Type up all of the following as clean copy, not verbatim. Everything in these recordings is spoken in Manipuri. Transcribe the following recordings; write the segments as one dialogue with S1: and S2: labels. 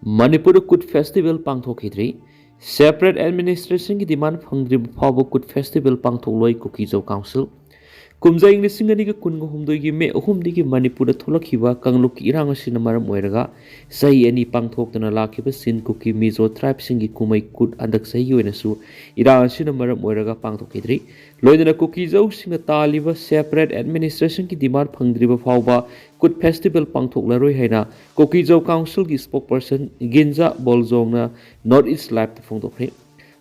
S1: Manipur Kut Festival Pangthokidri Separate Administration ki demand phangdri phaw Kut Festival Pangthokloi Kuki Jau Council Kumjai Nisingani ki kungo humdoi ki me humdi ki Manipur tholakhiba kangluk ki irang asina maram oiraga sahi ani pangthoktana lakhiba sin Kuki Mizo tribe singi kumai kut andak sahi oinasu irang asina maram oiraga pangthokidri loidana Kuki Jau singa taliba Separate Administration ki demand phangdriba phawba Kut Festival Pangthoklaroi haina Kuki Jau Council ki spokesperson Ginza Bolzongna North East Live phongdokre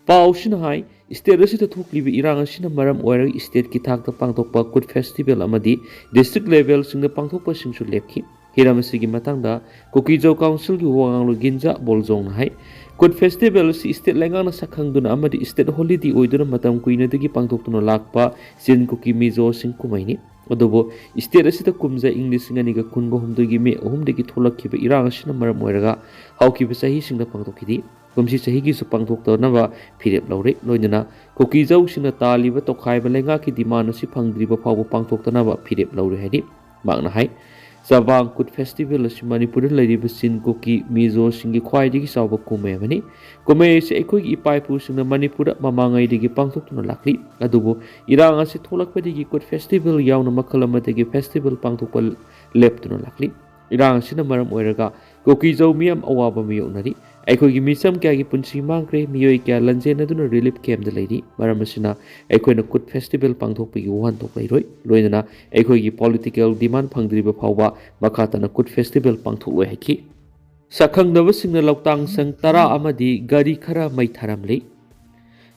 S1: pausina hai state asida thoklibi irang asina maram oirag state ki thakta pangthokpa Kut Festival amadi district level singda pangthokpa singsu lepki hiram asigi matangda Kuki Jau Council ki wanganglo Ginza Bolzongna hai Kut Festival si state lengana sakhangduna amadi state holiday oiduna matam kuina dagi pangthoktuna lakpa sin Kuki Mizo sing kumaini adobo state asida kumja English ngani ga kungo humdogi me humdagi tholakhiba irang asina maram oiraga haukiba sahi singda pangthokidi kumsi sahi gi su pangthoktanaba phirep laure loinana Kuki Jau sina taliba tokhaiba lenga ki demand asi phangdriba phawba pangthoktanaba phirep laure hari magna hai Sabang Kut Festival asi Manipur lairiba sin Kuki Mizo singi khwaidigi sawba kumai mani kumai se ekoi gi ipaipu singna Manipur mamangai digi pangthoktuna lakli adubo irang asi tholakpadigi Kut Festival yauna makhal amadagi festival pangthokpa leptuna lakli irang asina maram oiraga Kuki Jau miyam awaba miyoknari ꯑꯩꯈꯣꯏꯒꯤ ꯃꯤꯆꯝ ꯀꯌꯥꯒꯤ ꯄꯨꯟꯁꯤ ꯃꯥꯡꯈ꯭ꯔꯦ ꯃꯤꯑꯣꯏ ꯀꯌꯥ ꯂꯟꯖꯦꯟꯅꯗꯨꯅ ꯔꯤꯂꯤꯐ ꯀꯦꯝꯞꯇ ꯂꯩꯔꯤ ꯃꯔꯝ ꯑꯁꯤꯅ ꯑꯩꯈꯣꯏꯅ ꯀꯨꯠ ꯐꯦꯁꯇꯤꯚꯦꯜ ꯄꯥꯡꯊꯣꯛꯄꯒꯤ ꯋꯥꯍꯟꯊꯣꯛ ꯂꯩꯔꯣꯏ ꯂꯣꯏꯅꯅ ꯑꯩꯈꯣꯏꯒꯤ ꯄꯣꯂꯤꯇꯤꯀꯦꯜ ꯗꯤꯃꯥꯟ ꯐꯪꯗ꯭ꯔꯤꯕ ꯐꯥꯎꯕ ꯃꯈꯥ ꯇꯥꯅ ꯀꯨꯠ ꯐꯦꯁꯇꯤꯚꯦꯜ ꯄꯥꯡꯊꯣꯛꯂꯣꯏ ꯍꯥꯏꯈꯤ ꯁꯛꯈꯪꯗꯕꯁꯤꯡꯅ ꯂꯧꯇꯥꯡꯁꯪ 10 ꯑꯃꯗꯤ ꯒꯥꯔꯤ ꯈꯔ ꯃꯩ ꯊꯥꯔꯝꯂꯤ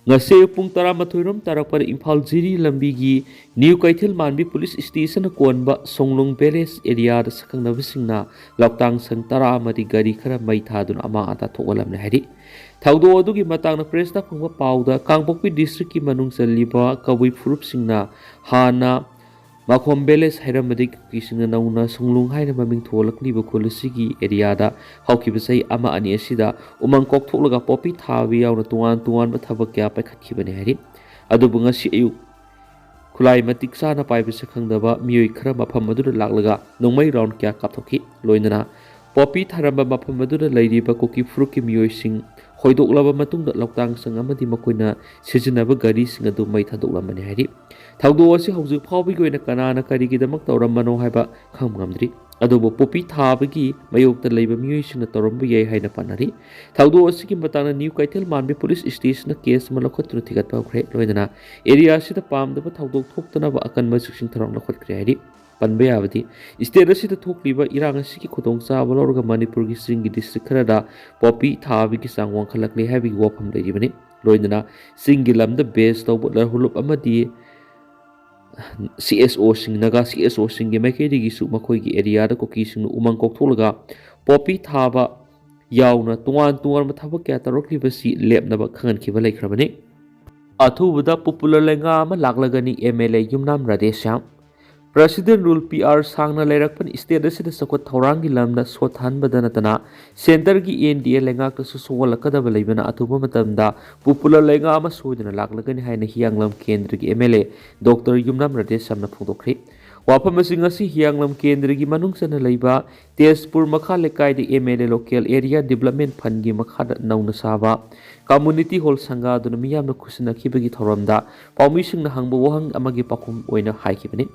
S1: ngase pung 12 rom tarakpar Imphal Jiri lambigi New Kaithil Manbi Police Station konba Songlong Palace area da sakangnabisingna Loutangsang 10 amadi gari khara mai thadun ama ata thogalamne hari thaudo adugi matangna press ta phangba pawda Kangpokpi district ki manung chaliba kawai furup singna hana Makhom Palace hairamadi kisingna Nouna Songlong haina maming tholakliba kholasigi area da haukibasai ama ani asida umang kok tholaga popi thawi yauna tuan ba thabak kya paikhatkibane hari adubu ngasi ayu khulai matik sana paiba sakhangdaba miyoi khara mafam aduna laklaga Nongmei Round kya kapthokhi loinana popi tharamba mafam aduna lairiba Kuki Fruki miyoi sing hoidoklaga matungda Loutangsang amadi makoina sijinaba gari sing adu mai thadoklamane hari thaudo asi hauju phawbi goina kanana karigidamak tawramano haiba khamngamdri adobo popi thabagi mayokta leiba miyoi singna tawrambu yai haina panari thaudo asi ki matana New Kaithil Manbi Police Station na case malakhatru thigat pawkhre loidana area sida pamdaba thaudok thoktanaba akanba siksing tharong lakhatkre hari panbe abadi state asida thokliba irang asi ki khotong chaba lorga Manipur gi singi district kharada popi thabi ki sangwang khalakle habi wafam leiribani loidana singi lamda base tawbo larhulup amadi CSO sing naga CSO sing ge maikedi gi su makoi gi area da Kuki sing umang kok tholaga popi thaba yauna tuan mathaba kya tarokli basi lepnaba khangan khiba laikhrabani athubada popular lenga ama laklagani MLA Yumnam Radesham President Rule PR Sangna Leirakpan State asida sakot thaurangi lamda sothanbada natana center gi NDA lengak su sowalakadaba leibana athuba matamda popular lenga ama soidana laklagani haina hiyanglam kendra gi MLA Dr. Yumnam Radesh samna phongdokri wafam asing asi hiyanglam kendra gi manungsana leiba Tezpur makha lekai de MLA local area development fund gi makha nauna saba community hall sanga duna miyamna khusina khibagi thoramda pawmising na hangbo wahang amagi pakum oina haikibani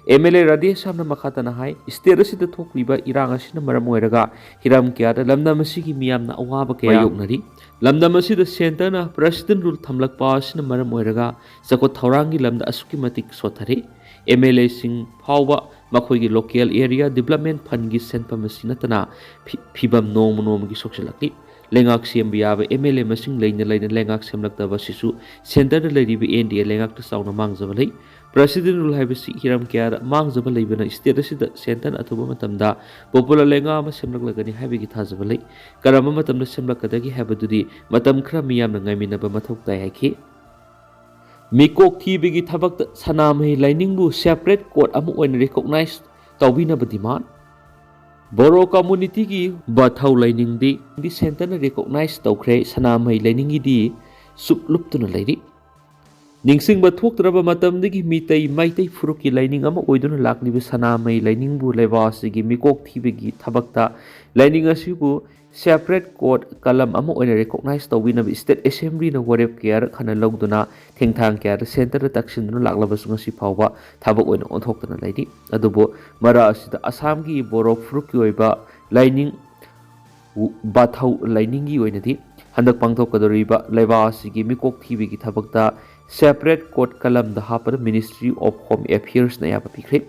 S1: MLA Radesh samna makhatana hai state asida thokliba irang asina maram oiraga hiram kya da lamdam asigi miyamna awaba kya yoknari lamdam asida center na president rule thamlakpa asina maram oiraga sakot thaurangi lamda asuki matik sothari MLA sing phawba makhoi local area development fund gi senpam asinatana phibam nom gi sokselakli lengak sem biaba MLA masing leina lengak semlakta basisu center da leiribi NDA lengak ta sauna mangjabalai President rule haibasi hiram kya mangjaba leibana state asida center athuba matamda popular lenga ama semlaklagani haibigi thajabalai karama matamda semlakadagi haibadudi matam khra miyamna ngaiminaba mathok tai haiki mikok thibigi thabakta sanamhei lainingbu separate court amu oina recognize tawbinaba demand Boro community ki bathau lainingdi di center na recognize tawkhre sanamhei lainingi di supluptuna leiri ningsingba thoktraba matamdagi mitai maitai furuki laining ama oiduna lakliba sanamai laining bu lebasigi mikok thibegi thabakta laining asibu separate court kalam ama oina recognize tawina state assembly na warep care khana logduna thengthang care center taksinduna laklaba sungasi phawba thabak oina onthokduna leiri adubo mara asida assam gi borok furuki oiba laining bathau laining gi oinadi handak pangthokadoriba lebasigi mikok thibegi thabakta separate court kalam da hapar Ministry of Home Affairs na yaba pikre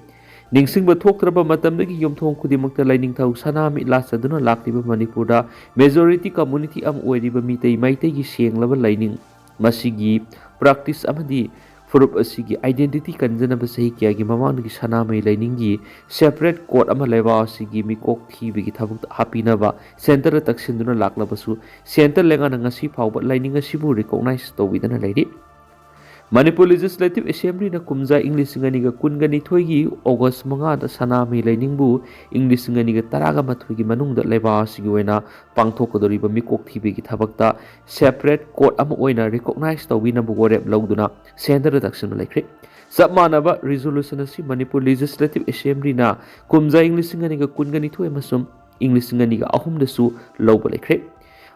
S1: ningsingba thoktraba matamdagi yomthong khudimakta laining thau sanami lasaduna lakliba manipurda majority community am oiriba mitei maitai gi senglaba laining masigi practice amadi furup asigi identity kanjanaba sahi kya gi mamanggi sanamai laining gi separate court ama leba asigi mikok thibigi thabuk hapinaba center taksinduna laklabasu center lenga ngasi phawba laining asibu recognize tawidana lairi Manipur Legislative Assembly na kumza English nganiga kungani thoigi August manga da sanami lainingbu English nganiga taraga mathuigi manungda leba sigi oina pangthokadoriba mikok thibigi thabakta separate court ama oina recognize tawina bu gorep lawduna center reduction laikre sabmanaba resolution asi Manipur Legislative Assembly na kumza English nganiga kungani thoi masum English nganiga ahum da su lawba laikre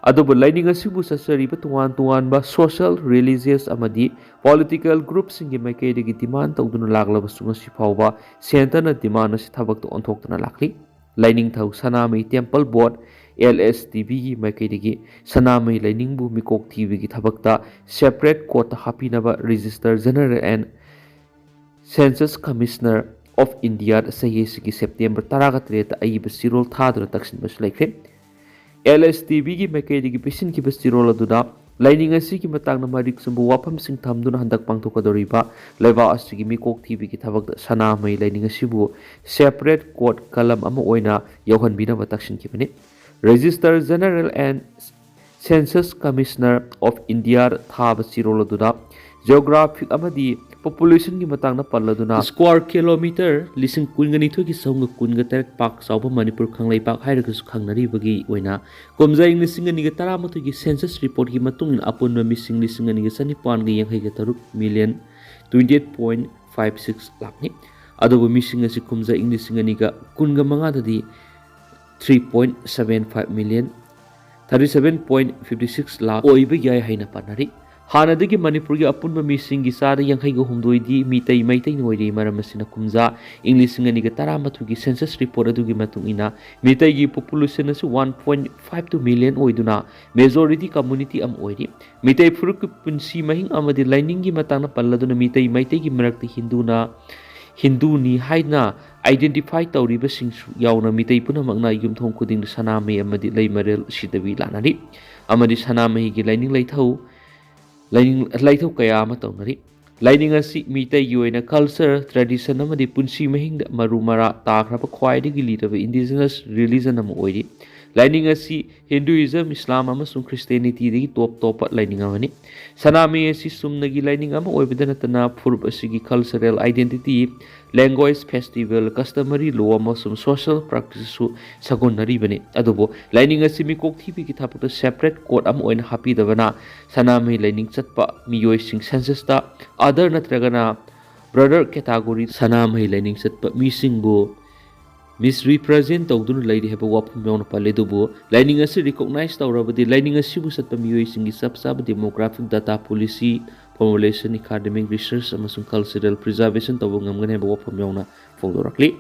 S1: adobo laining asibu sasariba tuan ba social religious amadi political groups singi maikaidagi demand tawduna laglaba sungasi phawba center na demand asi thabak to onthokduna lakli laining thau sanamai temple board LSTB gi maikaidagi sanamai laining bu mikok TV gi thabakta separate court hapinaba register general and census commissioner of India sayesigi September 13 aiba sirol thadra taksin bas laikre LSTB gi maikaidagi pesin ki bastirol aduna laining asigi matangna marik sumbu wapam sing thamduna handak pangthokadoriba leba asigi mikok thibi ki thabak sanamai laining asibu separate court kalam ama oina yohanbina bataksin ki bani Register General and Census Commissioner of India thaba sirol aduna geographic amadi population ki matang na palladuna square kilometer lising kungani thogi saunga kunga terek pak sauba Manipur khanglai pak hairaga su khangnari bagi oina komjai lising ani ga taramatu gi census report gi matung apunma missing lising ani ga sanipan gi yanghai ga taruk million 28.56 lakh ni adobo missing asi komjai lising ani ga kunga manga dadi 3.75 million 37.56 lakh oiba yai haina panari Hanadagi Manipur gi apunba missing gi sara yanghai ga humdoi di mitai maitai noiri maramasina kumza English ngani ga taramatu gi census report adu gi matung ina mitai gi population asu 1.52 million oiduna majority community am oiri mitai furuk punsi mahing amadi lining gi matang na palladuna mitai maitai gi marakti Hindu ni haina identify tawriba singsu yauna mitai punamangna yumthong khuding saname amadi leimarel sidawi lanari amadi saname gi lining laithau laithau kaya ama tawnari laining asi mitai gi oina culture tradition amadi punsi mahing maru mara takhraba khwaidagi lidaba indigenous religion am oiri laining asi Hinduism Islam amasung Christianity dagi top laining amani sanami asi sumnagi laining ama oibadana tana furb asigi cultural identity language festival customary law amasung social practice su sagonari bani adubo laining asi mi kok thibi ki thapta separate court am oina happy dabana sanami laining chatpa miyoi sing census ta other natragana brother category sanami laining chatpa mi singbo misrepresent tawdun laidi heba wapum yawna paledubu lining asi recognize tawrabadi lining asi bu satpa miyoi singi sab demographic data policy formulation academic research amasung cultural preservation tawu ngamgan heba wapum yawna fongdorakli